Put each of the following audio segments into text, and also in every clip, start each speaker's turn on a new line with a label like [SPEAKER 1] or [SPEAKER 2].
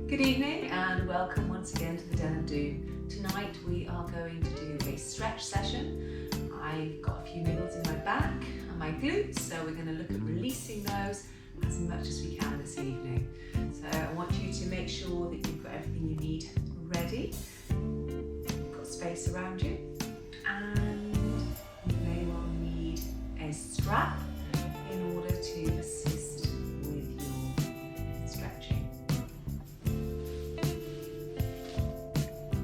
[SPEAKER 1] Good evening and welcome once again to the Den and Do. Tonight we are going to do a stretch session. I've got a few niggles in my back and my glutes, so we're going to look at releasing those as much as we can this evening. So I want you to make sure that you've got everything you need ready. You've got space around you, and you may well need a strap in order to assist with your stretching.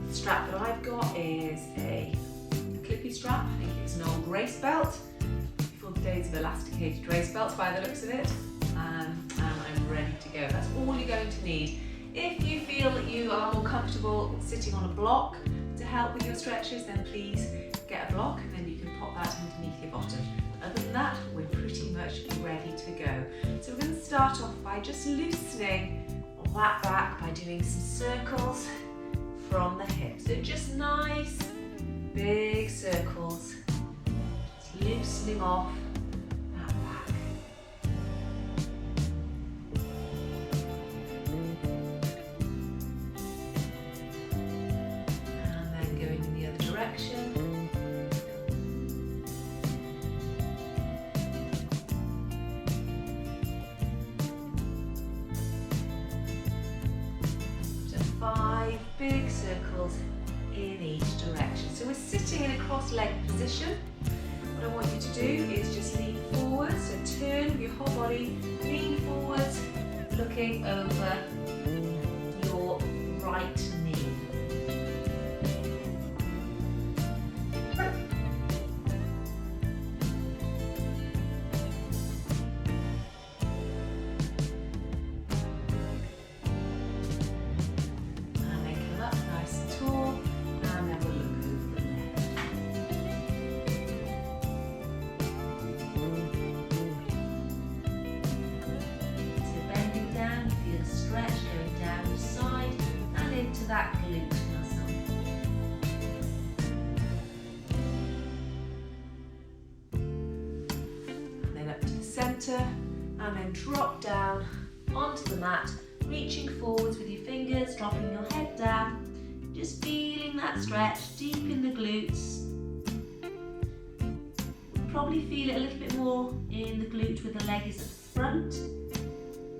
[SPEAKER 1] The strap that I've got is a clippy strap. I think it's an old race belt, before the days of elasticated race belts by the looks of it, and I'm ready to go. That's all you're going to need. If you feel that you are more comfortable sitting on a block to help with your stretches, then please get a block and then you can pop that underneath your bottom. Other than that, we're pretty much ready to go. So we're going to start off by just loosening that back by doing some circles from the hips. So just nice big circles, just loosening off that back. And then going in the other direction. Big circles in each direction. So we're sitting in a cross-legged position. What I want you to do is just lean forward. So turn your whole body, lean forwards, looking over your right knee. That glute muscle. And then up to the centre, and then drop down onto the mat, reaching forwards with your fingers, dropping your head down, just feeling that stretch deep in the glutes. Probably feel it a little bit more in the glute where the leg is at the front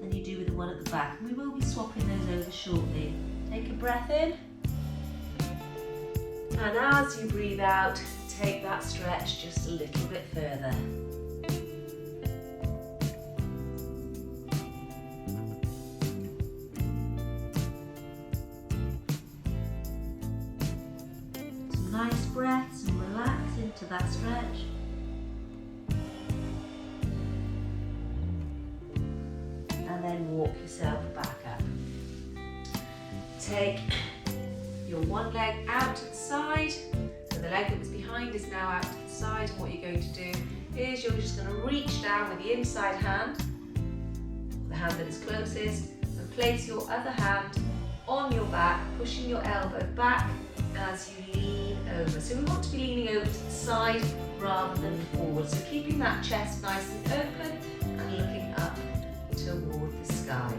[SPEAKER 1] than you do with the one at the back. And we will be swapping those over shortly. Take a breath in, and as you breathe out, take that stretch just a little bit further. Some nice breaths and relax into that stretch. And then walk yourself back up. Take your one leg out to the side, so the leg that was behind is now out to the side, and what you're going to do is you're just going to reach down with the inside hand, the hand that is closest, and place your other hand on your back, pushing your elbow back as you lean over. So we want to be leaning over to the side rather than forward, so keeping that chest nice and open and looking up toward the sky.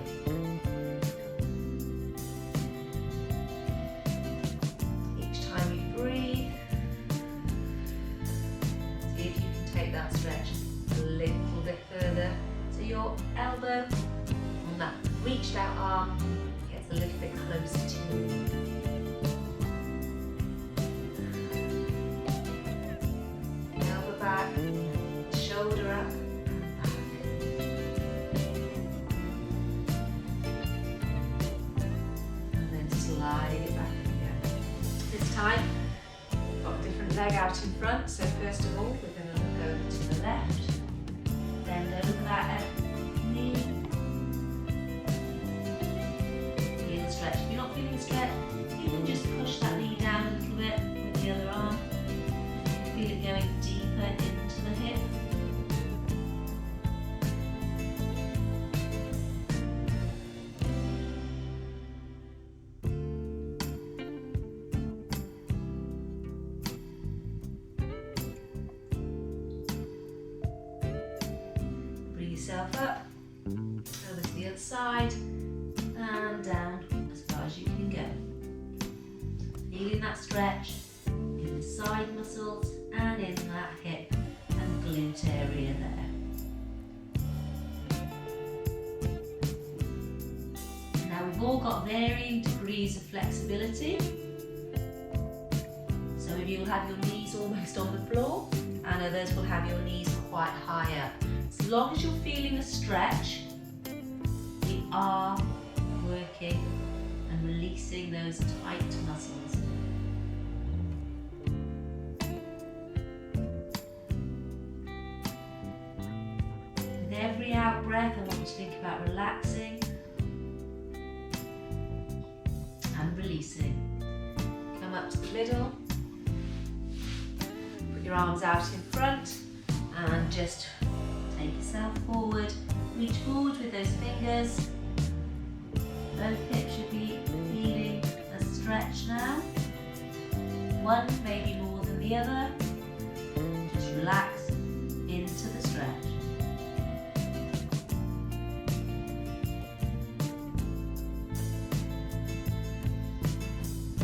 [SPEAKER 1] That stretch a little bit further, so your elbow on that reached out arm gets a little bit closer to you. Elbow back, shoulder up and back. And then slide it back again. This time, we've got a different leg out in front, so first of all, we're going to over to the left, bend over that knee. Feel the stretch. If you're not feeling the stretch, you can just push that knee down a little bit with the other arm. Feel it going deeper into the hip. Yourself up, over to the other side, and down as
[SPEAKER 2] stretch in the side muscles and in that hip and glute area there. Now we've all got varying degrees of flexibility. Some of you will have your knees almost on the floor and others will have your knees quite high up. As long as you're feeling a stretch, we are working and releasing those tight muscles. With every out breath, I want you to think about relaxing and releasing. Come up to the middle, put your arms out in front and just take yourself forward. Reach forward with those fingers. Both hips should be feeling a stretch now. One maybe more than the other. Just relax into the stretch.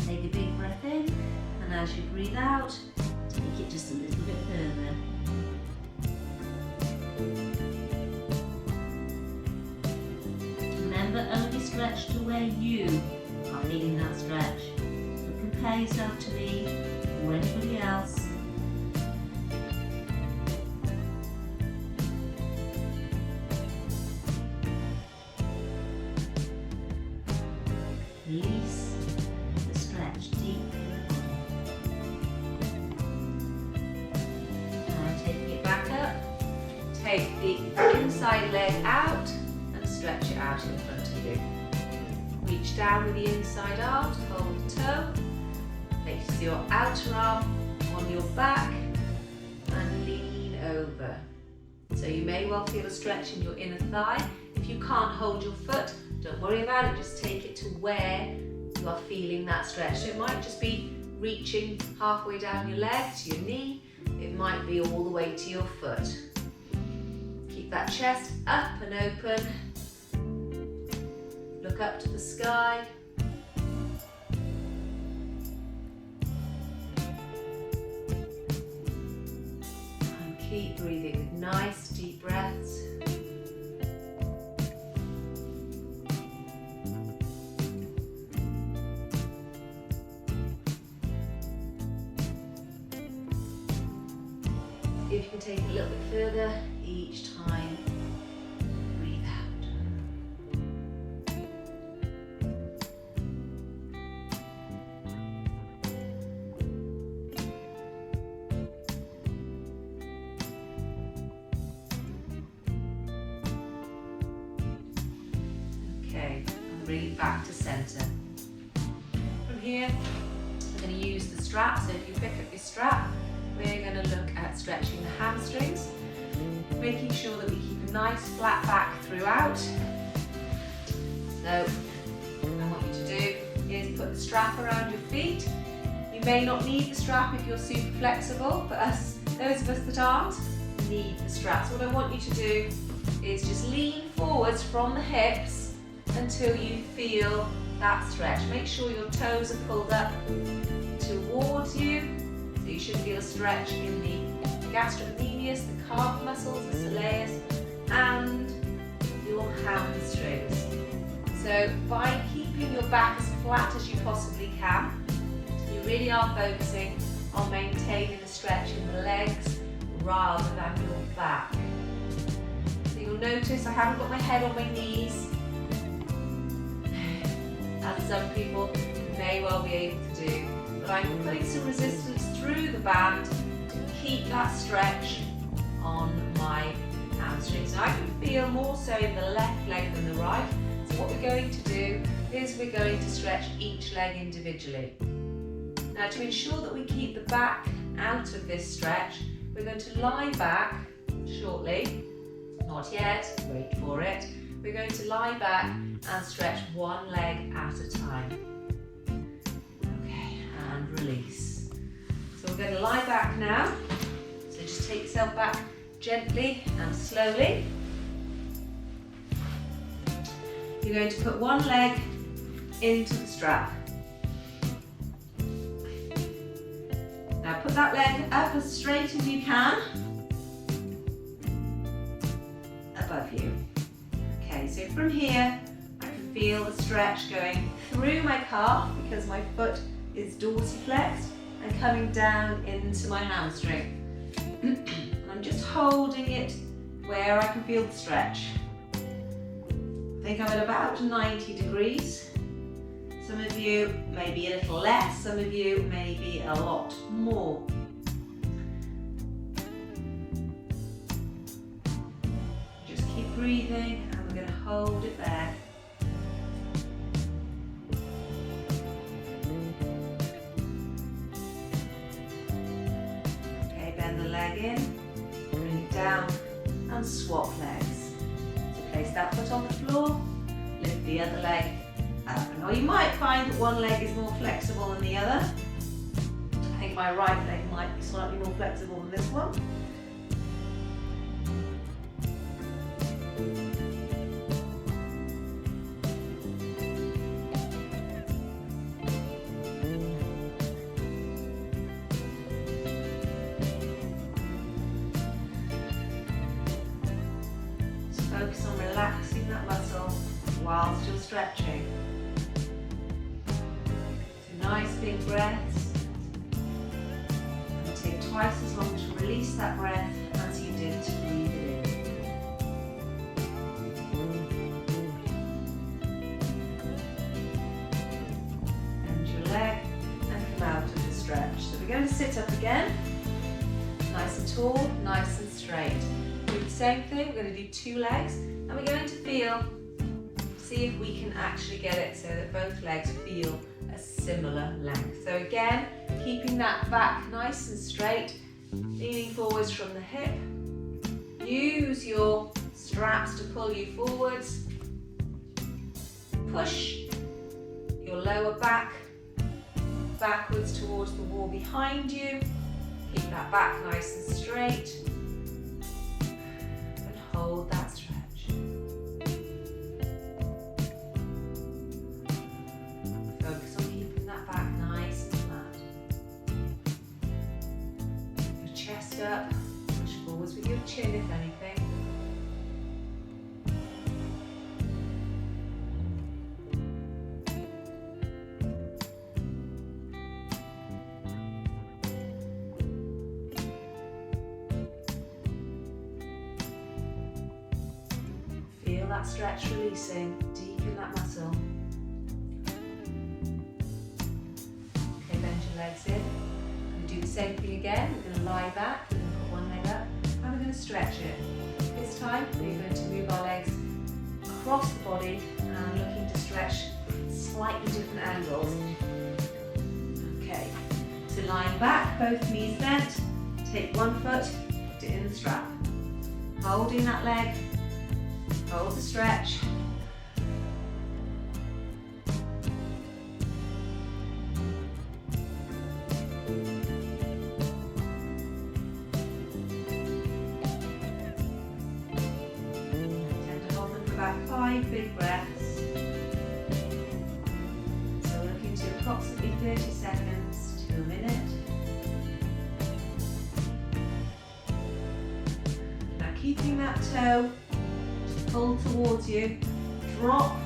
[SPEAKER 2] Take a big breath in, and as you breathe out, take it just a little bit further. Remember, only stretch to where you are feeling that stretch. Don't compare yourself to me or anybody else. Release the stretch deep in the body. Now taking it back up, take the inside leg out and stretch it out in front of you. Reach down with the inside arm to hold the toe. Place your outer arm on your back and lean over. So you may well feel a stretch in your inner thigh. If you can't hold your foot, don't worry about it, just take it to where you are feeling that stretch. So it might just be reaching halfway down your leg to your knee. It might be all the way to your foot. Keep that chest up and open. Look up to the sky. And keep breathing with nice deep breaths. If you can take it a little bit further each time, breathe out. Okay, and bring it back to centre. From here, we're going to use the strap. So if you pick up your strap, we're going to look at stretching the hamstrings, making sure that we keep a nice flat back throughout. So what I want you to do is put the strap around your feet. You may not need the strap if you're super flexible, but those of us that aren't, need the strap. So what I want you to do is just lean forwards from the hips until you feel that stretch. Make sure your toes are pulled up towards you. You should feel a stretch in the gastrocnemius, the calf muscles, the soleus, and your hamstrings. So by keeping your back as flat as you possibly can, you really are focusing on maintaining a stretch in the legs rather than your back. So you'll notice I haven't got my head on my knees, as some people may well be able to do. But I'm putting some resistance through the band to keep that stretch on my hamstrings. Now I can feel more so in the left leg than the right. So what we're going to do is we're going to stretch each leg individually. Now to ensure that we keep the back out of this stretch, we're going to lie back shortly. Not yet, wait for it. We're going to lie back and stretch one leg at a time. And release. So we're going to lie back now. So just take yourself back gently and slowly. You're going to put one leg into the strap. Now put that leg up as straight as you can, above you. Okay, so from here, I can feel the stretch going through my calf because my foot is dorsiflexed and coming down into my hamstring. I'm just holding it where I can feel the stretch. I think I'm at about 90 degrees. Some of you may be a little less, some of you may be a lot more. Just keep breathing and we're going to hold it there. Okay, bend the leg in, bring it down and swap legs. So place that foot on the floor, lift the other leg up. Now you might find that one leg is more flexible than the other. I think my right leg might be slightly more flexible than this one. Just focus on relaxing that muscle whilst you're stretching. Nice big breaths, and take twice as long to release that breath as you did to breathe it in. Bend your leg and come out of the stretch. So we're going to sit up again, nice and tall, nice and straight. Do the same thing, we're going to do 2 legs, and we're going to see if we can actually get it so that both legs feel a similar length. So again, keeping that back nice and straight, leaning forwards from the hip. Use your straps to pull you forwards. Push your lower back backwards towards the wall behind you. Keep that back nice and straight. And hold that stretch. Up, push forwards with your chin if anything. Feel that stretch releasing, deepen that muscle. Okay, bend your legs in. Do the same thing again. We're going to lie back, we're going to put one leg up, and we're going to stretch it. This time we're going to move our legs across the body and looking to stretch slightly different angles. Okay, so lying back, both knees bent, take one foot, put it in the strap. Holding that leg, hold the stretch. About 5 big breaths. So we're looking to approximately 30 seconds to a minute. Now keeping that toe pulled towards you, drop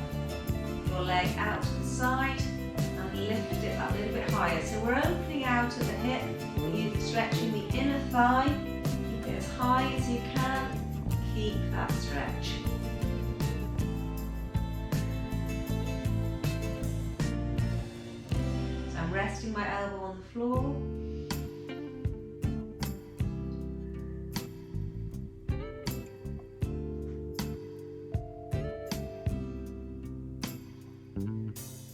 [SPEAKER 2] your leg out to the side and lift it up a little bit higher. So we're opening out at the hip, you're stretching the inner thigh. Keep it as high as you can. Keep that stretch. Resting my elbow on the floor.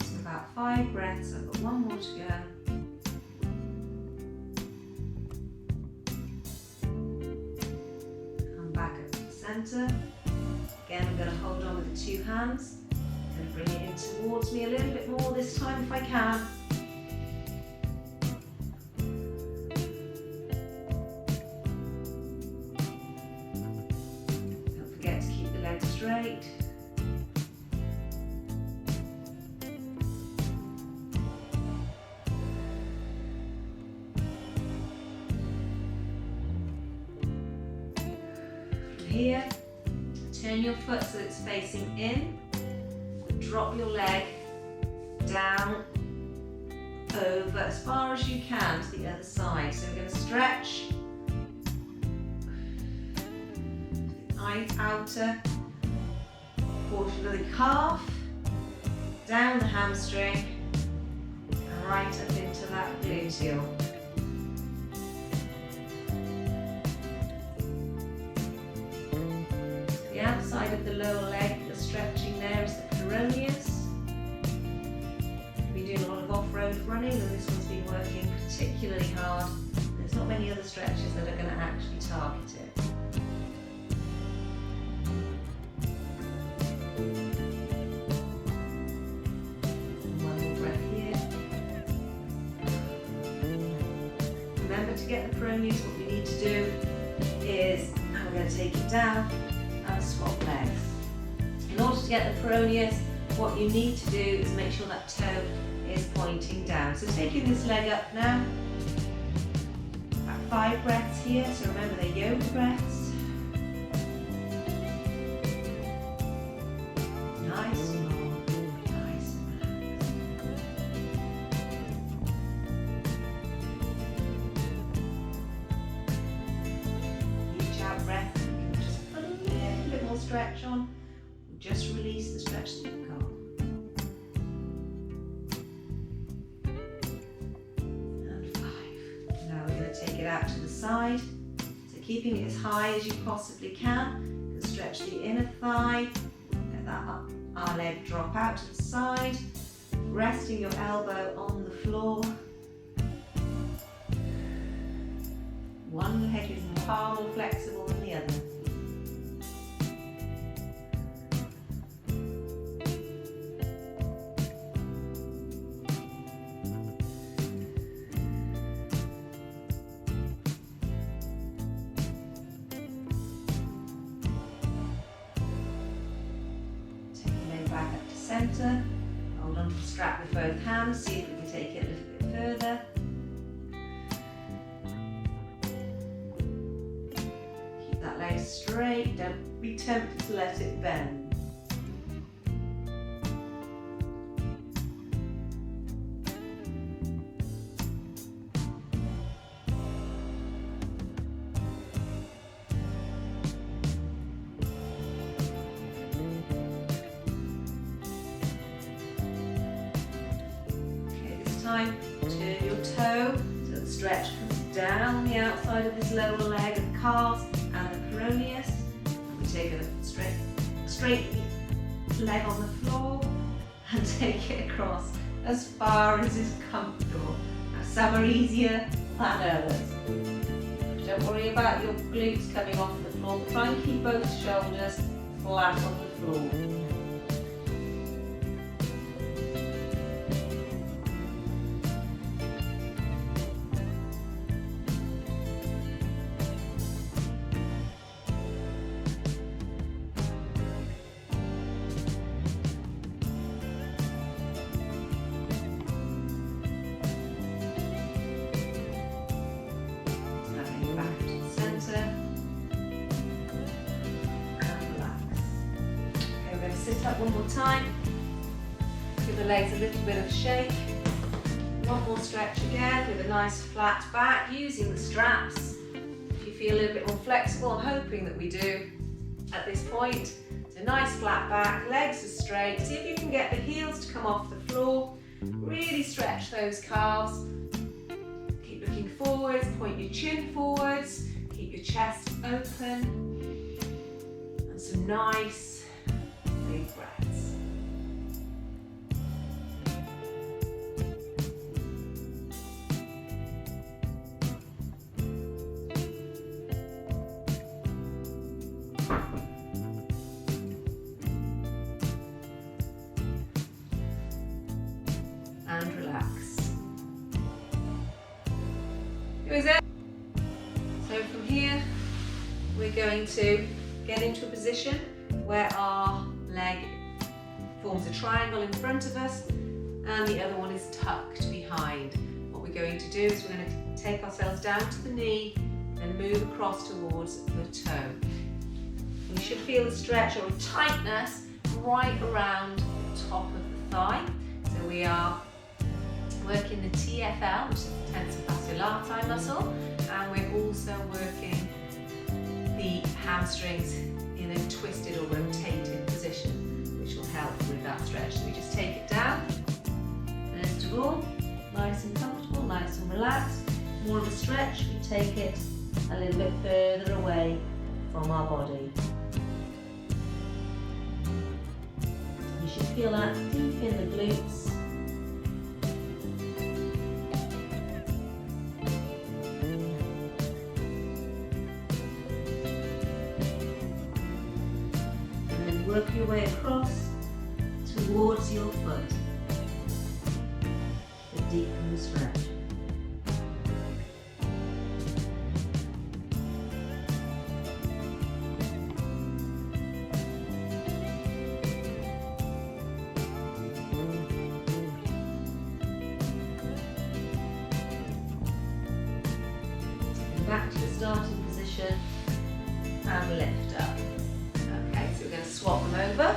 [SPEAKER 2] So about 5 breaths, I've got 1 more to go. Come back up to the centre. Again, I'm going to hold on with the 2 hands. I'm going to bring it in towards me a little bit more this time if I can. Straight. here, turn your foot so it's facing in, drop your leg down, over as far as you can to the other side. So we're going to stretch the outer portion of the calf, down the hamstring, and right up into that gluteal. The outside of the lower leg you're stretching there is the peroneus. We're doing a lot of off-road running, and this one's been working particularly hard. There's not many other stretches that are going to actually target it. One more breath here. Remember to get the peroneus. What we need to do is, now we're going to take it down and swap legs. In order to get the peroneus, what you need to do is make sure that toe is pointing down. So taking this leg up now, about 5 breaths here, so remember they're yoga breaths. Nice and long, nice and relaxed. Each out breath, you can just put a little bit more stretch on, just release the stretch that you've got. Take it out to the side, so keeping it as high as you possibly can. You can stretch the inner thigh, let that our leg drop out to the side, resting your elbow on the floor. One leg is far more flexible than the other. Back up to centre, hold on to the strap with both hands, see if we can take it a little bit further. Keep that leg straight, don't be tempted to let it bend. Time, turn your toe so the stretch comes down the outside of this lower leg of the calves and the peroneus. We take a straight leg on the floor and take it across as far as is comfortable. Now some are easier than others. Don't worry about your glutes coming off the floor. Try and keep both shoulders flat on the floor. Sit up one more time, give the legs a little bit of a shake. One more stretch again with a nice flat back using the straps. If you feel a little bit more flexible, I'm hoping that we do at this point. So nice flat back, legs are straight. See if you can get the heels to come off the floor. Really stretch those calves. Keep looking forwards, point your chin forwards, keep your chest open. And some nice big breaths. And relax. Here is it. So from here, we're going to get into a position where our leg forms a triangle in front of us and the other one is tucked behind. What we're going to do is we're going to take ourselves down to the knee and move across towards the toe. You should feel a stretch or a tightness right around the top of the thigh. So we are working the TFL, which is the tensor fasciae latae muscle, and we're also working the hamstrings in a twisted or rotated position, which will help with that stretch. So we just take it down, first of all, nice and comfortable, nice and relaxed. More of a stretch, we take it a little bit further away from our body. You should feel that deep in the glutes. And then work your way across towards your foot to deepen the stretch. Back to the starting position and lift up. Okay, so we're going to swap them over.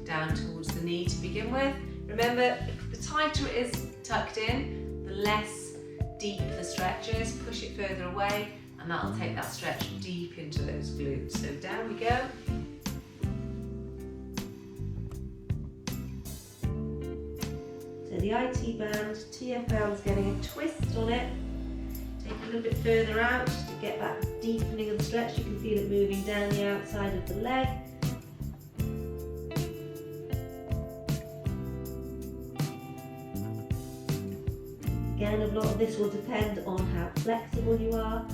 [SPEAKER 2] Down towards the knee to begin with. Remember, the tighter it is tucked in, the less deep the stretch is. Push it further away and that'll take that stretch deep into those glutes. So down we go. So the IT band, TFL is getting a twist on it. Take it a little bit further out to get that deepening of the stretch. You can feel it moving down the outside of the leg. Again, a lot of this will depend on how flexible you are.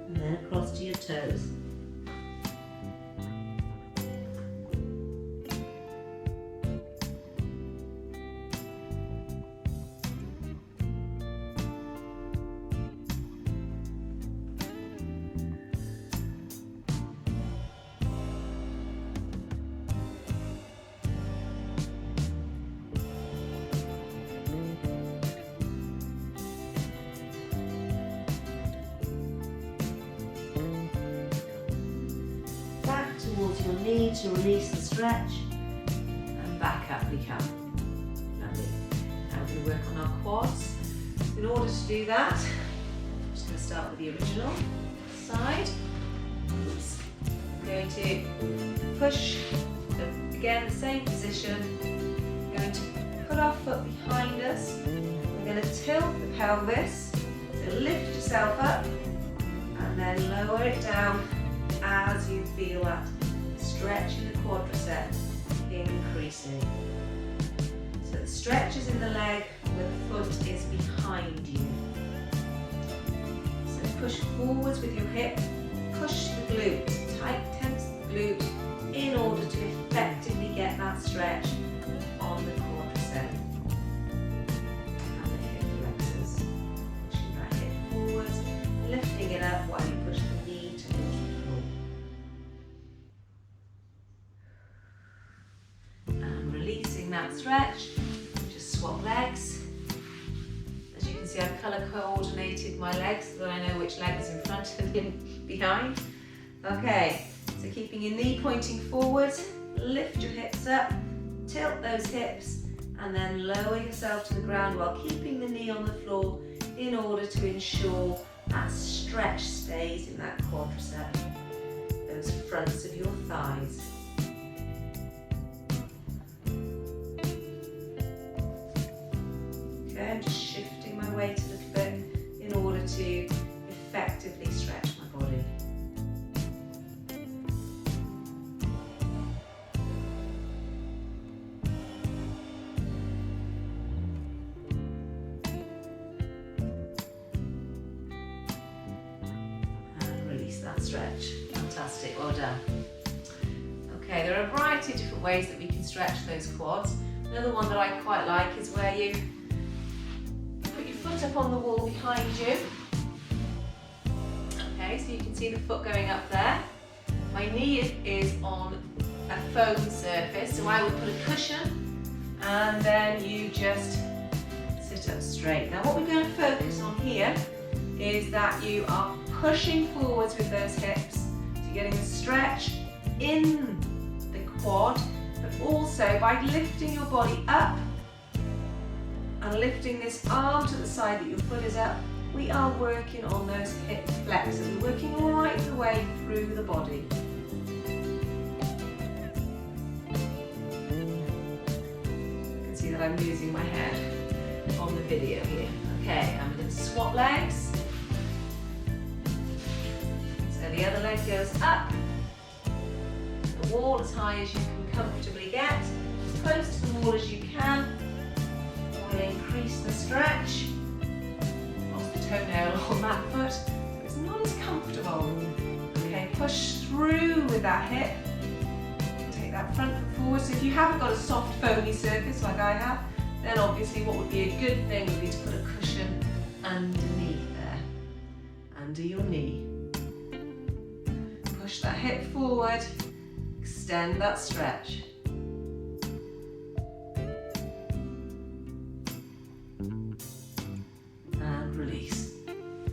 [SPEAKER 2] And then across to your toes. Towards your knee to release the stretch, and back up we come. Lovely. Now we work on our quads. In order to do that, I'm just going to start with the original side. Oops. I'm going to push, again the same position. We're going to put our foot behind us. We're going to tilt the pelvis, so lift yourself up and then lower it down as you feel that stretch in the quadricep increasing. So the stretch is in the leg where the foot is behind you. So push forwards with your hip, push the glute, tight tense the glute in order to effectively get that stretch on the quadricep. And the hip flexors, pushing that hip forwards, lifting it up while you push the knee towards the floor. That stretch, just swap legs. As you can see, I've colour coordinated my legs so that I know which leg is in front and behind. Okay, so keeping your knee pointing forwards, lift your hips up, tilt those hips, and then lower yourself to the ground while keeping the knee on the floor in order to ensure that stretch stays in that quadricep, those fronts of your thighs. Okay, I'm just shifting my weight a little bit in order to effectively stretch my body. And release that stretch. Fantastic, well done. Okay, there are a variety of different ways that we can stretch those quads. Another one that I quite like is where you put your foot up on the wall behind you. Okay, so you can see the foot going up there. My knee is on a foam surface, so I would put a cushion and then you just sit up straight. Now what we're going to focus on here is that you are pushing forwards with those hips, so you're getting a stretch in the quad, but also by lifting your body up and lifting this arm to the side that your foot is up, we are working on those hip flexors. We're working right the way through the body. You can see that I'm losing my head on the video here. Okay, I'm going to swap legs. So the other leg goes up, the wall as high as you can comfortably get, as close to the wall as you can. We'll increase the stretch. Toenail on that foot, so it's not as comfortable. Okay, push through with that hip. Take that front foot forward. So if you haven't got a soft foamy surface like I have, then obviously what would be a good thing would be to put a cushion underneath there, under your knee. Push that hip forward, extend that stretch.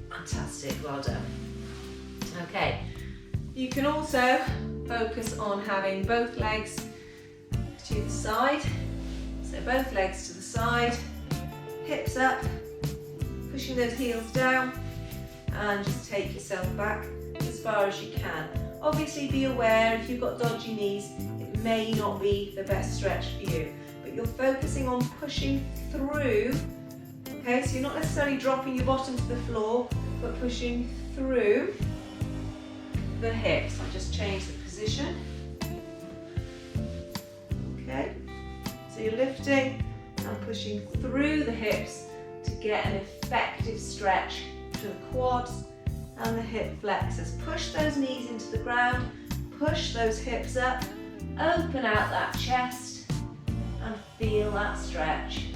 [SPEAKER 2] Fantastic, well done. Okay, you can also focus on having both legs to the side. So both legs to the side, hips up, pushing those heels down, and just take yourself back as far as you can. Obviously be aware if you've got dodgy knees, it may not be the best stretch for you, but you're focusing on pushing through. Okay, so you're not necessarily dropping your bottom to the floor, but pushing through the hips. I'll just change the position. Okay, so you're lifting and pushing through the hips to get an effective stretch to the quads and the hip flexors. Push those knees into the ground, push those hips up, open out that chest and feel that stretch.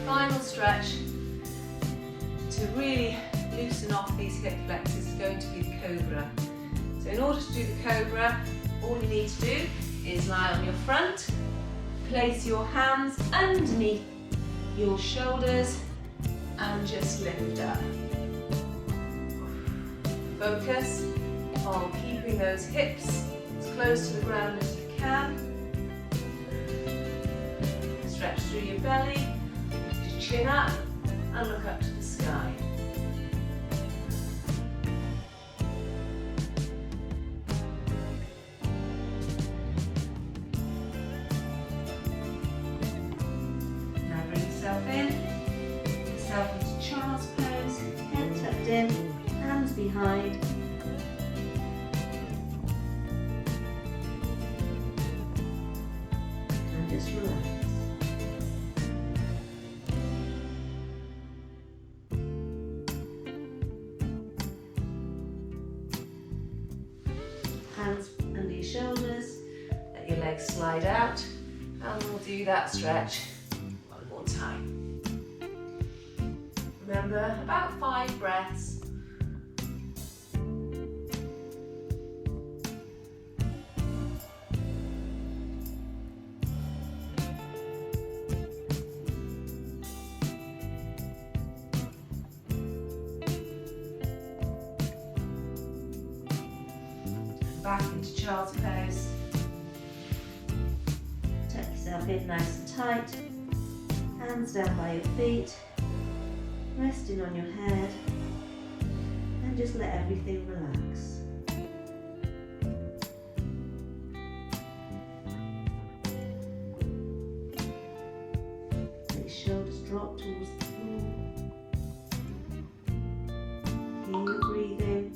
[SPEAKER 2] Final stretch to really loosen off these hip flexors is going to be the cobra. So in order to do the cobra, all you need to do is lie on your front, place your hands underneath your shoulders and just lift up. Focus on keeping those hips as close to the ground as you can. Stretch through your belly. Chin up and look up to the sky. Now bring yourself into child's pose, head tucked in, hands behind. And just relax. Hands under your shoulders, let your legs slide out, and we'll do that stretch one more time. Remember, about 5 breaths. Back into child's pose. Tuck yourself in nice and tight. Hands down by your feet. Resting on your head. And just let everything relax. Let your shoulders drop towards the floor. Feel your breathing.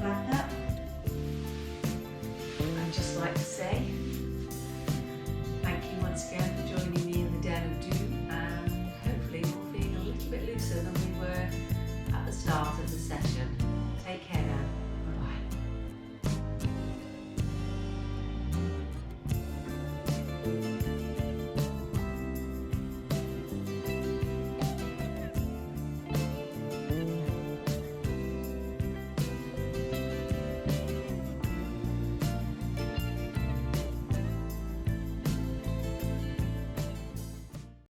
[SPEAKER 2] Back up. I'd just like to say thank you once again for joining me in the Den of Doom, and
[SPEAKER 1] looser than we were at the start of the session.